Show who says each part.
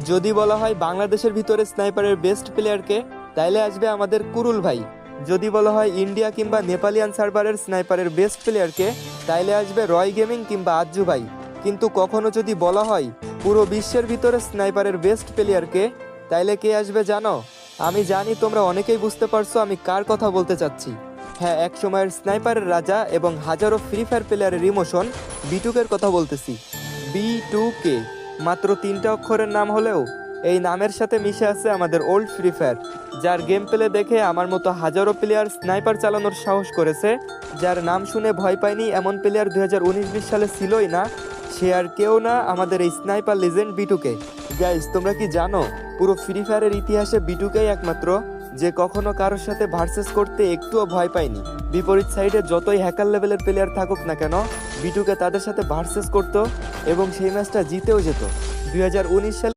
Speaker 1: যদি বলা হয় বাংলাদেশের ভিতরে স্নাইপারের বেস্ট প্লেয়ারকে, তাইলে আসবে আমাদের কুরুল ভাই। যদি বলা হয় ইন্ডিয়া কিংবা নেপালিয়ান সার্ভারের স্নাইপারের বেস্ট প্লেয়ারকে, তাইলে আসবে রয় গেমিং কিংবা আজ্জু ভাই। কিন্তু কখনো যদি বলা হয় পুরো বিশ্বের ভিতরে স্নাইপারের বেস্ট প্লেয়ারকে, তাইলে কে আসবে জানো? আমি জানি তোমরা অনেকেই বুঝতে পারছো আমি কার কথা বলতে চাচ্ছি। হ্যাঁ, এক সময়ের স্নাইপারের রাজা এবং হাজারো ফ্রি ফায়ার প্লেয়ারের ইমোশন বিটুকের কথা বলতেছি। B2K মাত্র 3টা অক্ষরের নাম হলেও এই নামের সাথে মিশে আছে আমাদের ওল্ড ফ্রি ফায়ার, যার গেম প্লে দেখে আমার মতো হাজারো প্লেয়ার স্নাইপার চালানোর সাহস করেছে। যার নাম শুনে ভয় পায়নি এমন প্লেয়ার 2019-20 সালে ছিলই না। সে আর কেউ না, আমাদের এই স্নাইপার লিজেন্ড B2K। গাইজ, তোমরা কি জানো পুরো ফ্রি ফায়ারের ইতিহাসে B2K একমাত্র যে কখনো কারোর সাথে ভার্সেস করতে একটুও ভয় পায়নি। বিপরীত সাইডে যতই হ্যাকার লেভেলের প্লেয়ার থাকুক না কেন, B2K তাদের সাথে ভার্সেস করতো এবং সেই ম্যাচটা জিতেও যেত। 2019 সালে